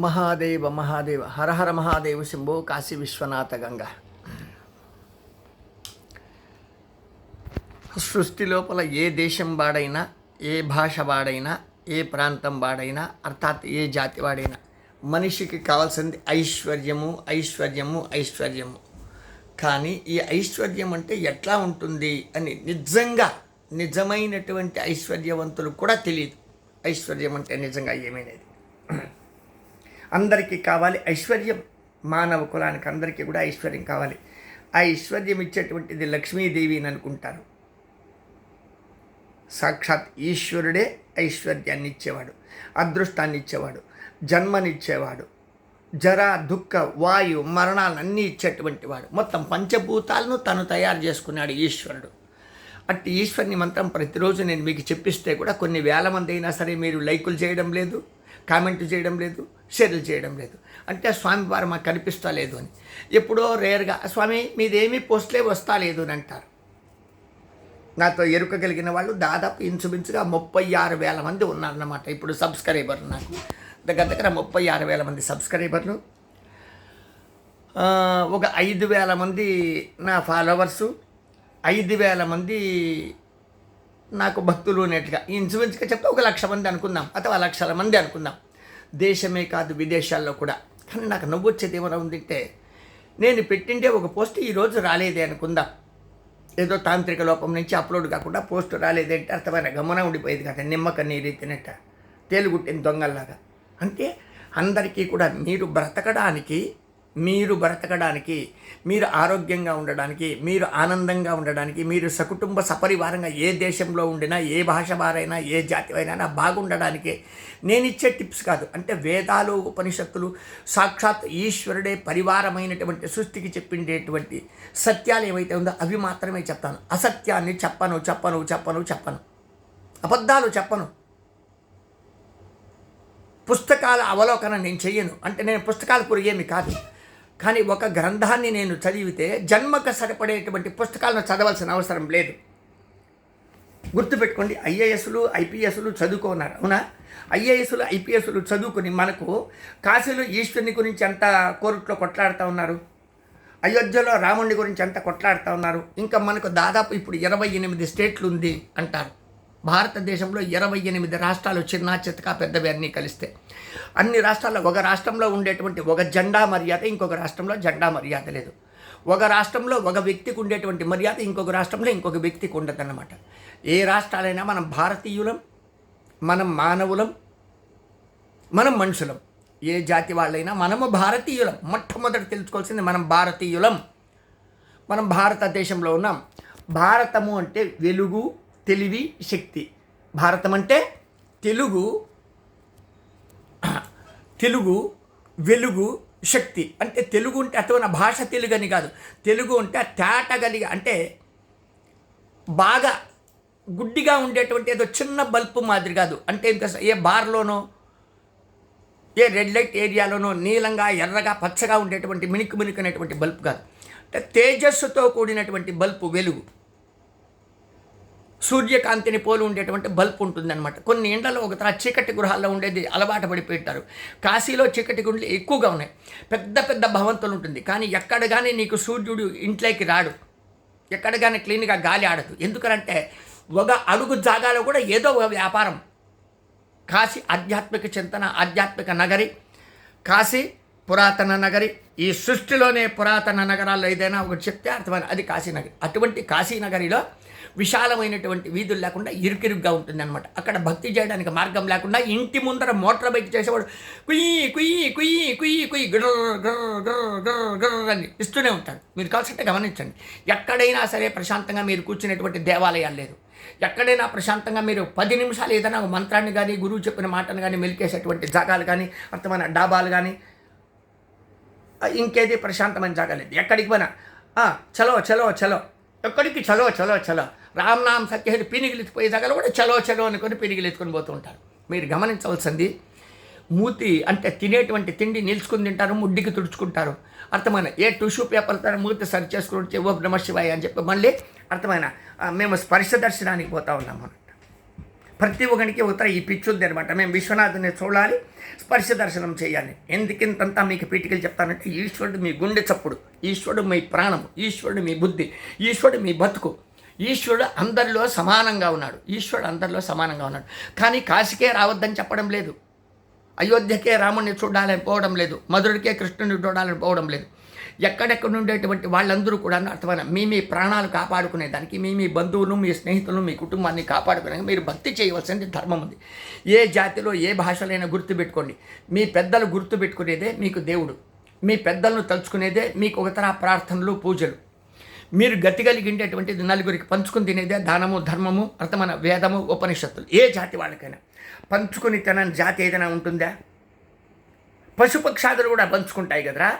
మహాదేవ మహాదేవ హర హర మహాదేవ శంభో కాశీ విశ్వనాథ గంగ. సృష్టి లోపల ఏ దేశం వాడైనా, ఏ భాష వాడైనా, ఏ ప్రాంతం వాడైనా, అర్థాత్ ఏ జాతి వాడైనా మనిషికి కావాల్సింది ఐశ్వర్యము, ఐశ్వర్యము, ఐశ్వర్యము. కానీ ఈ ఐశ్వర్యం అంటే ఎట్లా ఉంటుంది అని నిజమైనటువంటి ఐశ్వర్యవంతులు కూడా తెలియదు. ఐశ్వర్యం అంటే నిజంగా ఏమైనది. అందరికీ కావాలి ఐశ్వర్యం. మానవ కులానికి అందరికీ కూడా ఐశ్వర్యం కావాలి. ఆ ఐశ్వర్యం ఇచ్చేటువంటిది లక్ష్మీదేవి అని అనుకుంటారు. సాక్షాత్ ఈశ్వరుడే ఐశ్వర్యాన్ని ఇచ్చేవాడు, అదృష్టాన్ని ఇచ్చేవాడు, జన్మనిచ్చేవాడు, జర దుఃఖ వాయు మరణాలన్నీ ఇచ్చేటువంటి వాడు. మొత్తం పంచభూతాలను తను తయారు చేసుకున్నాడు ఈశ్వరుడు. అట్టి ఈశ్వరుని మంత్రం ప్రతిరోజు నేను మీకు చెప్పిస్తే కూడా కొన్ని వేల మంది అయినా సరే మీరు లైకులు చేయడం లేదు, కామెంట్ చేయడం లేదు, షేర్లు చేయడం లేదు. అంటే స్వామివారు మాకు కనిపిస్తా లేదు అని. ఎప్పుడో రేర్గా స్వామి మీదేమీ పోస్ట్లే వస్తా లేదు అని అంటారు. నాతో ఎరుక కలిగిన వాళ్ళు దాదాపు ఇంచుమించుగా 36,000 మంది ఉన్నారన్నమాట. ఇప్పుడు సబ్స్క్రైబర్లు నాకు దగ్గర 36,000 మంది సబ్స్క్రైబర్లు, ఒక 5,000 మంది నా ఫాలోవర్సు, 5,000 మంది నాకు భక్తులు ఉన్నట్టుగా ఇంచుమించుగా చెప్తే 1,00,000 మంది అనుకుందాం, అథవా 1,00,000 మంది అనుకుందాం. దేశమే కాదు విదేశాల్లో కూడా. కానీ నాకు నవ్వు వచ్చేది ఏమైనా ఉందంటే, నేను పెట్టింటే ఒక పోస్ట్ ఈరోజు రాలేదే అనుకుందాం. ఏదో తాంత్రిక లోపం నుంచి అప్లోడ్ కాకుండా పోస్ట్ రాలేదంటే అర్థమైన గమనం ఉండిపోయేది కదా, నిమ్మక నీరు ఎత్తినట్ట, తేలుగుట్టిన దొంగల్లాగా. అంటే అందరికీ కూడా మీరు బ్రతకడానికి, మీరు ఆరోగ్యంగా ఉండడానికి, మీరు ఆనందంగా ఉండడానికి, మీరు సకుటుంబ సపరివారంగా ఏ దేశంలో ఉండినా, ఏ భాష వారైనా, ఏ జాతి అయినా బాగుండడానికి నేను ఇచ్చే టిప్స్ కాదు. అంటే వేదాలు, ఉపనిషత్తులు, సాక్షాత్ ఈశ్వరుడే పరివారమైనటువంటి సృష్టికి చెప్పిండేటువంటి సత్యాలు ఏవైతే ఉందో అవి మాత్రమే చెప్తాను. అసత్యాన్ని చెప్పను, అబద్ధాలు చెప్పను. పుస్తకాల అవలోకనం నేను చెయ్యను. అంటే నేను పుస్తకాల పురిగేమి కాదు. కానీ ఒక గ్రంథాన్ని నేను చదివితే జన్మకు సరిపడేటువంటి పుస్తకాలను చదవాల్సిన అవసరం లేదు. గుర్తుపెట్టుకోండి, ఐఏఎస్లు ఐపీఎస్లు చదువుకున్నారు, అవునా? ఐఏఎస్లు ఐపీఎస్లు చదువుకుని మనకు కాశీలో ఈశ్వరుని గురించి ఎంత కోర్టులో కొట్లాడుతూ ఉన్నారు, అయోధ్యలో రాముడి గురించి ఎంత కొట్లాడుతూ ఉన్నారు. ఇంకా మనకు దాదాపు ఇప్పుడు 28 స్టేట్లు ఉంది అంటారు. భారతదేశంలో 28 రాష్ట్రాలు, చిన్న చితక పెద్దవి అన్నీ కలిస్తే. అన్ని రాష్ట్రాల్లో ఒక రాష్ట్రంలో ఉండేటువంటి ఒక జెండా మర్యాద ఇంకొక రాష్ట్రంలో జెండా మర్యాద లేదు. ఒక రాష్ట్రంలో ఒక వ్యక్తికి ఉండేటువంటి మర్యాద ఇంకొక రాష్ట్రంలో ఇంకొక వ్యక్తికి ఉండదన్నమాట. ఏ రాష్ట్రాలైనా మనం భారతీయులం, మనం మానవులం, మనం మనుషులం. ఏ జాతి వాళ్ళైనా మనము భారతీయులం. మొట్టమొదటి తెలుసుకోవాల్సింది మనం భారతీయులం. మనం భారతదేశంలో ఉన్నాం. భారతము అంటే వెలుగు, తెలివి, శక్తి. భారతం అంటే తెలుగు, వెలుగు, శక్తి. అంటే తెలుగు అంటే అటువంటి భాష తెలుగు అని కాదు. తెలుగు అంటే తేటగలిగి, అంటే బాగా గుడ్డిగా ఉండేటువంటి ఏదో చిన్న బల్బు మాదిరి కాదు. అంటే ఏ బార్లోనో, ఏ రెడ్ లైట్ ఏరియాలోనో నీలంగా, ఎర్రగా, పచ్చగా ఉండేటువంటి మిణుకుమిణుకునేటువంటి బల్బు కాదు. అంటే తేజస్సుతో కూడినటువంటి బల్బు వెలుగు. సూర్యకాంతిని పోలి ఉండేటువంటి బల్బ్ ఉంటుందన్నమాట. కొన్ని ఇండ్లలో ఒక చీకటి గృహాల్లో ఉండేది అలవాటు పడిపోయింటారు. కాశీలో చీకటి గుండెలు ఎక్కువగా ఉన్నాయి. పెద్ద పెద్ద భవంతులు ఉంటుంది. కానీ ఎక్కడ కానీ నీకు సూర్యుడు ఇంట్లోకి రాడు, ఎక్కడ కానీ క్లీన్గా గాలి ఆడదు. ఎందుకంటే ఒక అడుగు జాగాలో కూడా ఏదో ఒక వ్యాపారం. కాశీ ఆధ్యాత్మిక చింతన, ఆధ్యాత్మిక నగరి. కాశీ పురాతన నగరి. ఈ సృష్టిలోనే పురాతన నగరాల్లో ఏదైనా ఒకటి చెప్తే అర్థమైన అది కాశీనగరి. అటువంటి కాశీనగరిలో విశాలమైనటువంటి వీధులు లేకుండా ఇరుకిరుగ్గా ఉంటుందన్నమాట. అక్కడ భక్తి చేయడానికి మార్గం లేకుండా ఇంటి ముందర మోటార్ బైక్ చేసేవాడు కుయ్యి కుయ్యి కుయ్యి కుయ్యి కుయ్యి గర్ర గర్ర గర్ర గర్ర గర్ర అని ఇస్తూనే ఉంటాడు. మీరు కాల్సంటే గమనించండి. ఎక్కడైనా సరే ప్రశాంతంగా మీరు కూర్చునేటువంటి దేవాలయాలు లేదు. ఎక్కడైనా ప్రశాంతంగా మీరు 10 నిమిషాలు ఏదైనా ఒక మంత్రాన్ని కానీ, గురువు చెప్పిన మాటను కానీ మెలికేసేటువంటి జాగాలు కానీ, అర్థమైన డాబాలు కానీ, ఇంకేది ప్రశాంతమైన జాగా లేదు. ఎక్కడికి పోయినా చలో ఎక్కడికి చలో రామ్నామ్ సత్యహరి పినిగిలిపోయే జాగాలో కూడా చలో అనుకొని పినిగిలెత్తుకొని పోతూ ఉంటారు. మీరు గమనించవలసింది, మూతి అంటే తినేటువంటి తిండి నిల్చుకుని తింటారు, ముడ్డికి తుడుచుకుంటారు. అర్థమైన ఏ టిష్యూ పేపర్తో మూతి సరి చేసుకుని ఓం నమః శివాయ అని చెప్పి మళ్ళీ అర్థమైన మేము స్పర్శ దర్శనానికి పోతా ఉన్నాం అన్నట్టు. ప్రతి ఒక్కరికి ఉత్తర ఈ పిచ్చుద్ది అనమాట. మేము విశ్వనాథుని చూడాలి, స్పర్శ దర్శనం చేయాలి. ఎందుకింతంతా మీకు పీఠికలు చెప్తానంటే, ఈశ్వరుడు మీ గుండె చప్పుడు, ఈశ్వరుడు మీ ప్రాణము, ఈశ్వరుడు మీ బుద్ధి, ఈశ్వరుడు మీ బతుకు. ఈశ్వరుడు అందరిలో సమానంగా ఉన్నాడు. ఈశ్వరుడు అందరిలో సమానంగా ఉన్నాడు. కానీ కాశీకే రావద్దని చెప్పడం లేదు, అయోధ్యకే రాముడిని చూడాలని పోవడం లేదు, మధురుడికే కృష్ణుని చూడాలని పోవడం లేదు. ఎక్కడెక్కడ ఉండేటువంటి వాళ్ళందరూ కూడా అర్థమైన మీ ప్రాణాలు కాపాడుకునేదానికి, మీ బంధువులు, మీ స్నేహితులు, మీ కుటుంబాన్ని కాపాడుకునే మీరు భక్తి చేయవలసింది ధర్మం ఉంది. ఏ జాతిలో ఏ భాషలైనా గుర్తుపెట్టుకోండి, మీ పెద్దలు గుర్తుపెట్టుకునేదే మీకు దేవుడు, మీ పెద్దలను తలుచుకునేదే మీకు ఒక తర ప్రార్థనలు, పూజలు. మీరు గతి కలిగిండేటువంటిది నలుగురికి పంచుకుని తినేదే దానము, ధర్మము, అర్థమైన వేదము, ఉపనిషత్తులు. ఏ జాతి వాళ్ళకైనా పంచుకుని తినని జాతి ఏదైనా ఉంటుందా? పశుపక్షాదులు కూడా పంచుకుంటాయి కదరా.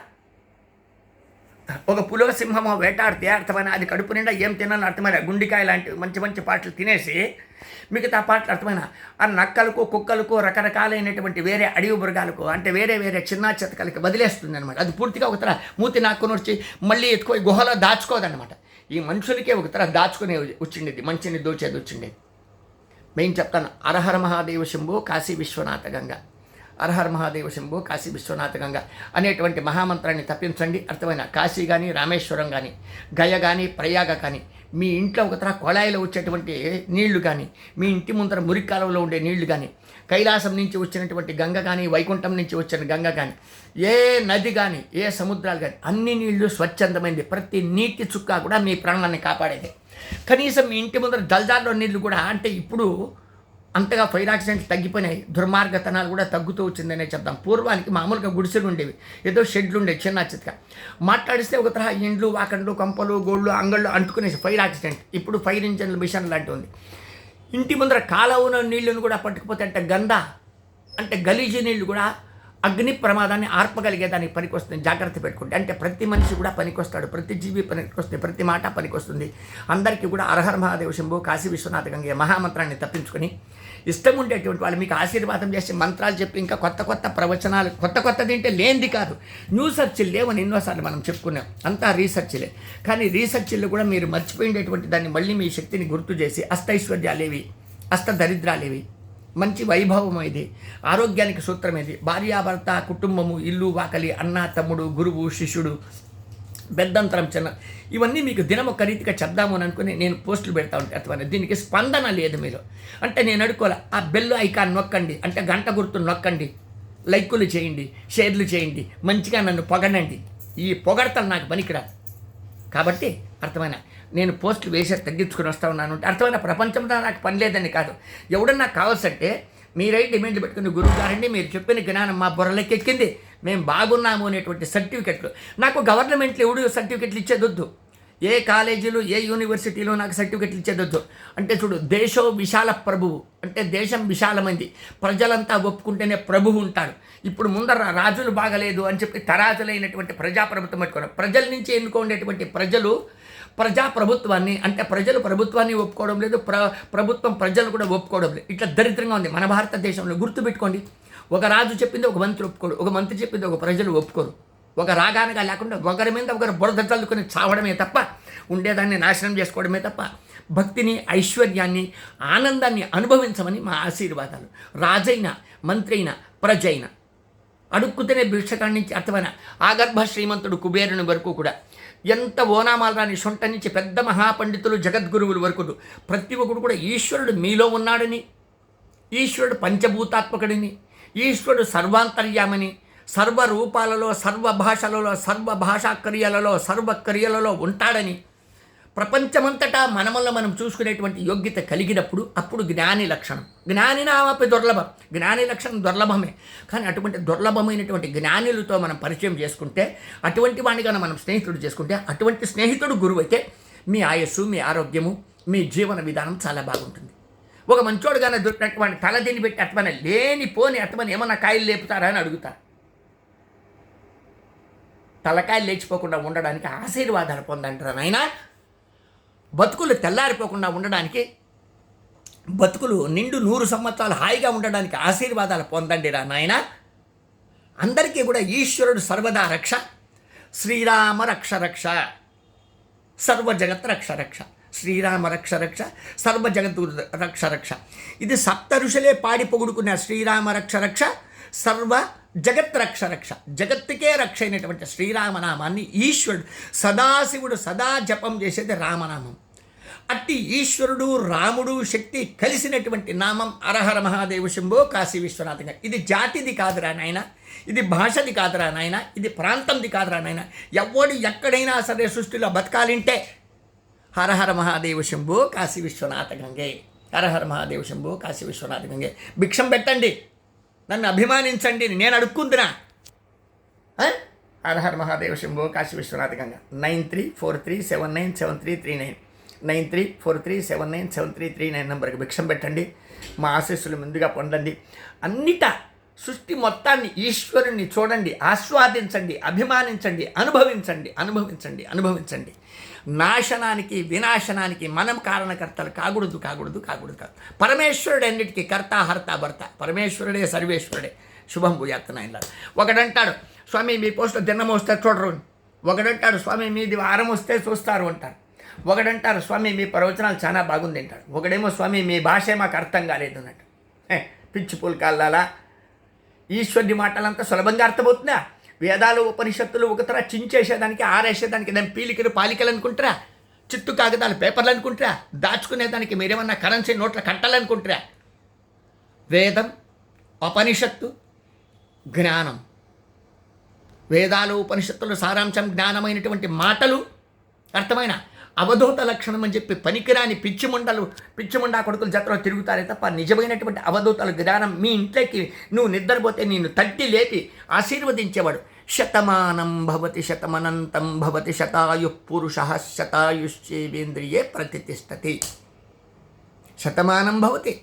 ఒక పులో సింహమో వేటాడితే అర్థమైన అది కడుపు నిండా ఏం తినాలని అర్థమైన గుండికాయ లాంటి మంచి మంచి పాటలు తినేసి మిగతా పాటలు అర్థమైన ఆ నక్కలకు, కుక్కలకు, రకరకాలైనటువంటి వేరే అడవి మృగాలకు, అంటే వేరే వేరే చిన్న చెత్తకలకి వదిలేస్తుంది అనమాట. అది పూర్తిగా ఒకతర మూతి నాక్కుని వచ్చి మళ్ళీ ఎత్తుకొని గుహలో దాచుకోదనమాట. ఈ మనుషులకే ఒకతర దాచుకునే వచ్చిండేది, మంచిని దోచేది వచ్చిండేది. మేము చెప్తాను, హరహర మహాదేవ శంభో కాశీ విశ్వనాథ గంగా, హరహర మహాదేవ శంభో కాశీ విశ్వనాథ గంగా అనేటువంటి మహామంత్రాన్ని తప్పించండి. అర్థమైన కాశీ కానీ, రామేశ్వరం కానీ, గయ కానీ, ప్రయాగ కానీ, మీ ఇంట్లో ఒకతర కొళాయిలో వచ్చేటువంటి నీళ్లు కానీ, మీ ఇంటి ముందర మురికాలంలో ఉండే నీళ్లు కానీ, కైలాసం నుంచి వచ్చినటువంటి గంగ కానీ, వైకుంఠం నుంచి వచ్చిన గంగ కానీ, ఏ నది కానీ, ఏ సముద్రాలు కానీ, అన్ని నీళ్లు స్వచ్ఛందమైంది. ప్రతి నీటి చుక్క కూడా మీ ప్రాణాన్ని కాపాడేది. కనీసం మీ ఇంటి ముందర జల్జాల్లో నీళ్లు కూడా, అంటే ఇప్పుడు అంతగా ఫైర్ యాక్సిడెంట్లు తగ్గిపోయినాయి, దుర్మార్గతనాలు కూడా తగ్గుతూ వచ్చిందనే చెప్తాం. పూర్వానికి మామూలుగా గుడిసెలు ఉండేవి, ఏదో షెడ్లు ఉండేవి చిన్న చితక. మాట్లాడిస్తే ఒక తరహా ఇండ్లు, వాకండ్లు, కంపలు, గోళ్ళు, అంగళ్ళు అంటుకునేసి ఫైర్ యాక్సిడెంట్. ఇప్పుడు ఫైర్ ఇంజన్లు, మిషన్ లాంటివి ఉంది. ఇంటి ముందర కాలువన నీళ్లను కూడా పట్టుకుపోతే అంటే గంద, అంటే గలీజీ నీళ్లు కూడా అగ్ని ప్రమాదాన్ని ఆర్పగలిగేదానికి పనికొస్తుంది. జాగ్రత్త పెట్టుకుంటే అంటే ప్రతి మనిషి కూడా పనికొస్తాడు, ప్రతి జీవి పనికొస్తుంది, ప్రతి మాట పనికొస్తుంది. అందరికీ కూడా హరహర మహాదేవ శంభో కాశీ విశ్వనాథ గంగే మహామంత్రాన్ని తప్పించుకొని ఇష్టం ఉండేటువంటి వాళ్ళు మీకు ఆశీర్వాదం చేసి మంత్రాలు చెప్పి ఇంకా కొత్త కొత్త ప్రవచనాలు, కొత్తది అంటే లేనిది కాదు, న్యూ సర్చిలు లేవని ఎన్నోసార్లు మనం చెప్పుకున్నాం, అంతా రీసెర్చ్లే. కానీ రీసెర్చ్లు కూడా మీరు మర్చిపోయినటువంటి దాన్ని మళ్ళీ మీ శక్తిని గుర్తు చేసి అష్టైశ్వర్యాలేవి, అష్టదరిద్రాలేవి, మంచి వైభవం ఇది, ఆరోగ్యానికి సూత్రం ఇది, భార్యాభర్త, కుటుంబము, ఇల్లు, వాకలి, అన్న, తమ్ముడు, గురువు, శిష్యుడు, పెద్దంతరం, చిన్న, ఇవన్నీ మీకు దినం ఒక రీతిగా చెప్దాము అని అనుకుని నేను పోస్టులు పెడతా ఉంటాను. అథవా దీనికి స్పందన లేదు మీరు అంటే నేను అడుకోలే. ఆ బెల్ ఐకాన్ నొక్కండి, అంటే గంట గుర్తు నొక్కండి, లైకులు చేయండి, షేర్లు చేయండి, మంచిగా నన్ను పొగడండి. ఈ పొగడతలు నాకు పనికిరాదు. కాబట్టి అర్థమైన నేను పోస్టులు వేసే తగ్గించుకుని వస్తూ ఉన్నాను అంటే అర్థమైన ప్రపంచంలో నాకు పని లేదని కాదు. ఎవడన్నా కావాల్సంటే మీరై డిమాండ్లు పెట్టుకుని గురువు గారండి మీరు చెప్పిన జ్ఞానం మా బుర్రలకి ఎక్కింది, మేము బాగున్నాము అనేటువంటి సర్టిఫికెట్లు. నాకు గవర్నమెంట్లు ఎవడు సర్టిఫికెట్లు ఇచ్చేదొద్దు, ఏ కాలేజీలు, ఏ యూనివర్సిటీలో నాకు సర్టిఫికెట్లు ఇచ్చేదొద్దు. అంటే చూడు, దేశో విశాల ప్రభువు, అంటే దేశం విశాలమైంది, ప్రజలంతా ఒప్పుకుంటేనే ప్రభువు ఉంటాడు. ఇప్పుడు ముందర రాజులు బాగలేదు అని చెప్పి తరాజులైనటువంటి ప్రజాప్రభుత్వం పెట్టుకున్నారు. ప్రజల నుంచి ఎన్నుకునేటువంటి ప్రజలు ప్రజాప్రభుత్వాన్ని, అంటే ప్రజలు ప్రభుత్వాన్ని ఒప్పుకోవడం లేదు, ప్రభుత్వం ప్రజలు కూడా ఒప్పుకోవడం లేదు. ఇట్లా దరిద్రంగా ఉంది మన భారతదేశంలో. గుర్తుపెట్టుకోండి, ఒక రాజు చెప్పింది ఒక మంత్రి ఒప్పుకోడు, ఒక మంత్రి చెప్పింది ఒక ప్రజలు ఒప్పుకోరు. ఒక రాగానుగా లేకుండా ఒకరి మీద ఒకరు బురద చల్లుకొని చావడమే తప్ప, ఉండేదాన్ని నాశనం చేసుకోవడమే తప్ప, భక్తిని, ఐశ్వర్యాన్ని, ఆనందాన్ని అనుభవించమని మా ఆశీర్వాదాలు. రాజైన, మంత్రి అయిన, ప్రజ అయిన, అడుక్కుతేనే భిక్షకాడి నుంచి అర్థమైన ఆగర్భ శ్రీమంతుడు కుబేరుని వరకు కూడా, ఎంత ఓనామాలు రాని సొంట నుంచి పెద్ద మహాపండితులు, జగద్గురువుల వరకు ప్రతి ఒక్కడు కూడా ఈశ్వరుడు మీలో ఉన్నాడని, ఈశ్వరుడు పంచభూతాత్మకుడిని, ఈశ్వరుడు సర్వాంతర్యామని, సర్వరూపాలలో, సర్వభాషలలో, సర్వభాషా క్రియలలో, సర్వక్రియలలో ఉంటాడని, ప్రపంచమంతటా మనమల్ల మనం చూసుకునేటువంటి యోగ్యత కలిగినప్పుడు అప్పుడు జ్ఞాని లక్షణం. జ్ఞాని నామపి దుర్లభం, జ్ఞాని లక్షణం దుర్లభమే. కానీ అటువంటి దుర్లభమైనటువంటి జ్ఞానులతో మనం పరిచయం చేసుకుంటే, అటువంటి వాడిగా మనం స్నేహితుడు చేసుకుంటే, అటువంటి స్నేహితుడు గురువు అయితే మీ ఆయుస్సు, మీ ఆరోగ్యము, మీ జీవన విధానం చాలా బాగుంటుంది. ఒక మంచోడుగానే దొరికినట్టు వాడిని తలదిని పెట్టి అట్టమని లేనిపోని అట్టమని ఏమన్నా కాయలు లేపుతారా అని అడుగుతారు. తలకాయలు లేచిపోకుండా ఉండడానికి ఆశీర్వాదాలు పొందంటారా నాయనా. బతుకులు తెల్లారిపోకుండా ఉండడానికి, బతుకులు నిండు 100 సంవత్సరాలు హాయిగా ఉండడానికి ఆశీర్వాదాలు పొందండి రా నాయన. అందరికీ కూడా ఈశ్వరుడు సర్వదా రక్ష, శ్రీరామ రక్ష రక్ష, సర్వజగత్ రక్ష రక్ష, శ్రీరామ రక్ష రక్ష సర్వ జగత్తు రక్ష రక్ష. ఇది సప్త ఋషులే పాడి పొగుడుకున్న శ్రీరామ రక్ష రక్ష సర్వ జగత్ రక్ష రక్ష. జగత్తుకే రక్ష అయినటువంటి శ్రీరామనామాన్ని ఈశ్వరుడు సదాశివుడు సదా జపం చేసేది రామనామం. అట్టి ఈశ్వరుడు రాముడు శక్తి కలిసినటువంటి నామం హరహర మహాదేవ శంభో కాశీ విశ్వనాథంగా. ఇది జాతిది కాదురా నాయన, ఇది భాషది కాదురా నాయన, ఇది ప్రాంతంది కాదురా నాయన. ఎవడు ఎక్కడైనా సరే సృష్టిలో బతకాలింటే హరహర మహాదేవ శంభో కాశీ విశ్వనాథ గంగే, హరహర మహాదేవ శంభో కాశీ విశ్వనాథ గంగే. భిక్షం పెట్టండి, నన్ను అభిమానించండి, నేను అడుక్కుందునా. హరహర మహాదేవ శంభో కాశీ విశ్వనాథ గంగా. 9343797339 9343797339 నెంబర్కి భిక్షం పెట్టండి. మా ఆశీస్సులు ముందుగా పొందండి. అన్నిటా సృష్టి మొత్తాన్ని ఈశ్వరుణ్ణి చూడండి, ఆస్వాదించండి, అభిమానించండి, అనుభవించండి అనుభవించండి అనుభవించండి. నాశనానికి వినాశనానికి మనం కారణకర్తలు కాకూడదు కాకూడదు కాకూడదు కాదు. పరమేశ్వరుడు అన్నిటికీ కర్త హర్త భర్త, పరమేశ్వరుడే సర్వేశ్వరుడే. శుభం భూయాత్ నాయన. ఒకడంటాడు స్వామి మీ పోస్టులో దినం వస్తే చూడరు, ఒకడంటాడు స్వామి మీది వారం వస్తే చూస్తారు అంటారు, ఒకడంటారు స్వామి మీ ప్రవచనాలు చాలా బాగుంది అంటాడు, ఒకడేమో స్వామి మీ భాషే మాకు అర్థం కాలేదు అన్నట్టు. పిచ్చి పుల్కాల్లాలా ఈశ్వరుడి మాటలంతా సులభంగా అర్థమవుతుందా? వేదాలు ఉపనిషత్తులు ఒకతర చించేసేదానికి ఆరేసేదానికి దాని పీలికలు పాలికలు అనుకుంటారా? చిత్తు కాగితాలు పేపర్లు అనుకుంటారా? దాచుకునేదానికి మీరేమన్నా కరెన్సీ నోట్ల కట్టాలనుకుంటారా? వేదం ఉపనిషత్తు జ్ఞానం, వేదాలు ఉపనిషత్తులు సారాంశం జ్ఞానమైనటువంటి మాటలు అర్థమైన అవధూత లక్షణం అని చెప్పి పనికిరాని పిచ్చిముండా కొడుకులు జతలో తిరుగుతారే తప్ప నిజమైనటువంటి అవధూతల జ్ఞానం మీ ఇంట్లోకి నువ్వు నిద్రపోతే నిన్ను తట్టి లేపి ఆశీర్వదించేవాడు. శతమానం భవతి శతమనంతం భవతి శతాయు పురుష శతాయుష్యేంద్రియే ప్రతిష్టతి. శతమానం భవతి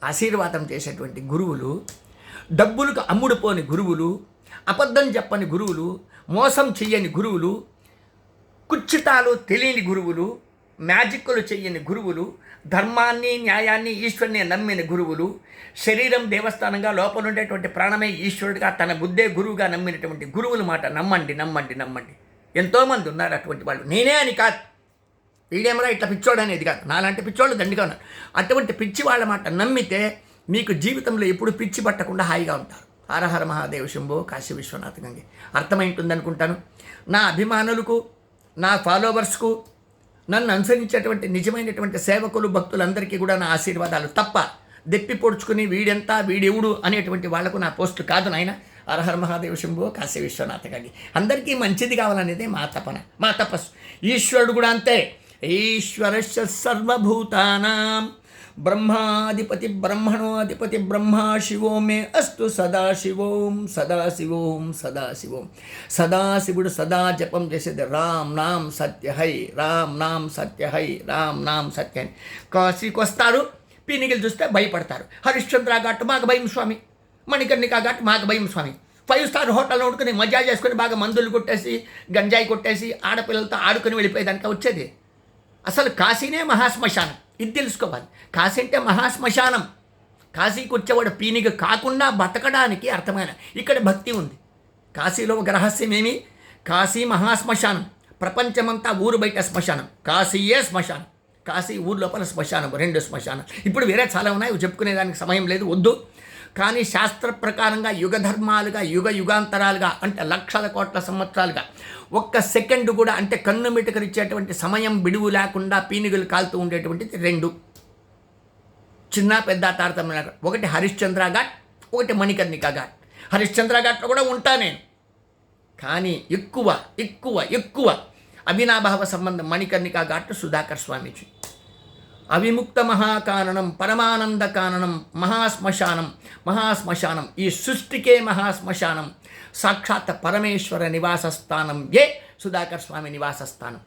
ఆశీర్వాదం చేసేటువంటి గురువులు, డబ్బులకు అమ్ముడుపోని గురువులు, అబద్ధం చెప్పని గురువులు, మోసం చెయ్యని గురువులు, కుచ్చితాలు తెలియని గురువులు, మ్యాజిక్కులు చెయ్యని గురువులు, ధర్మాన్ని న్యాయాన్ని ఈశ్వరుని నమ్మిన గురువులు, శరీరం దేవస్థానంగా లోపల ఉండేటువంటి ప్రాణమే ఈశ్వరుడిగా తన బుద్ధే గురువుగా నమ్మినటువంటి గురువుల మాట నమ్మండి నమ్మండి నమ్మండి. ఎంతోమంది ఉన్నారు అటువంటి వాళ్ళు. నేనే అని కాదు, వీడేమరా ఇట్లా పిచ్చోడు అనేది కాదు, నాలాంటి పిచ్చోళ్ళు దండిగా ఉన్నారు. అటువంటి పిచ్చి వాళ్ళ మాట నమ్మితే మీకు జీవితంలో ఎప్పుడు పిచ్చి పట్టకుండా హాయిగా ఉంటారు. హరహర మహాదేవ శంభో కాశీ విశ్వనాథ గంగే. అర్థమైంటుంది అనుకుంటాను. నా అభిమానులకు, నా ఫాలోవర్స్కు, నన్ను అనుసరించేటువంటి నిజమైనటువంటి సేవకులు భక్తులందరికీ కూడా నా ఆశీర్వాదాలు తప్ప దెప్పి పొడుచుకుని వీడెంత వీడెవుడు అనేటువంటి వాళ్లకు నా పోస్టు కాదు నాయన. హరహర మహాదేవ శంభో కాశీ విశ్వనాథ గంగే. అందరికీ మంచిది కావాలనేదే మా తపన, మా తపస్సు. ఈశ్వరుడు కూడా అంతే. ఈశ్వరస్య సర్వభూతానాం బ్రహ్మాధిపతి బ్రహ్మణోధిపతి బ్రహ్మా శివో మే అస్తు సదాశివోం సదాశివోం సదాశివోం. సదాశివుడు సదా జపం చేసేది రామ్ నామ్ సత్య హై, రామ్ నామ్ సత్య హై, రామ్ నామ్ సత్య హై. కాశీకి వస్తారు, పీనికలు చూస్తే భయపడతారు. హరిశ్చంద్ర ఘాట్ మాకు భయం స్వామి, మణికర్ణికా ఘాట్ మాకు భయం స్వామి. 5 స్టార్ హోటల్లో వండుకొని మజా చేసుకొని బాగా మందులు కొట్టేసి గంజాయి కొట్టేసి ఆడపిల్లలతో ఆడుకొని వెళ్ళిపోయేదానికి వచ్చేది. అసలు కాశీనే మహాశ్మశానం, ఇది తెలుసుకోవాలి. కాశీ అంటే మహాశ్మశానం. కాశీకి వచ్చేవాడు పీనిక కాకుండా బతకడానికి అర్థమైన ఇక్కడ భక్తి ఉంది. కాశీలో ఒక రహస్యం ఏమి? కాశీ మహాశ్మశానం, ప్రపంచమంతా ఊరు బయట శ్మశానం, కాశీయే శ్మశానం. కాశీ ఊరు లోపల శ్మశానం, 2 శ్మశానం. ఇప్పుడు వేరే చాలా ఉన్నాయి, చెప్పుకునేదానికి సమయం లేదు, వద్దు. కానీ శాస్త్ర ప్రకారంగా యుగధర్మాలుగా యుగాంతరాలుగా అంటే లక్షల కోట్ల సంవత్సరాలుగా ఒక్క సెకండ్ కూడా అంటే కన్ను మిటకరిచ్చేటువంటి సమయం బిడువు లేకుండా పీనుగులు కాలుతూ ఉండేటువంటిది 2 చిన్న పెద్ద తారతమ్యం. ఒకటి హరిశ్చంద్ర ఘాట్, ఒకటి మణికర్ణికా ఘాట్. హరిశ్చంద్ర ఘాట్లో కూడా ఉంటా నేను, కానీ ఎక్కువ ఎక్కువ ఎక్కువ అవినాభావ సంబంధం మణికర్ణికా ఘాట్ సుధాకర్ స్వామీజీ. అవిముక్త మహాకారణం, పరమానంద కారణం, మహాశ్మశానం, ఈ సృష్టికే మహాశ్మశానం, సాక్షాత్ పరమేశ్వర నివాస స్థానం ఏ సుధాకర్ స్వామి నివాస స్థానం.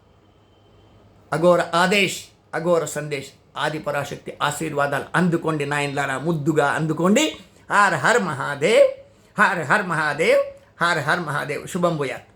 అఘోర ఆదేశ్, అఘోర సందేశ్, ఆది పరాశక్తి ఆశీర్వాదాలు అందుకోండి నాయనలారా, ముద్దుగా అందుకోండి. Her her Mahadev, her her Mahadev, her her Mahadev. శుభం భూయాత్.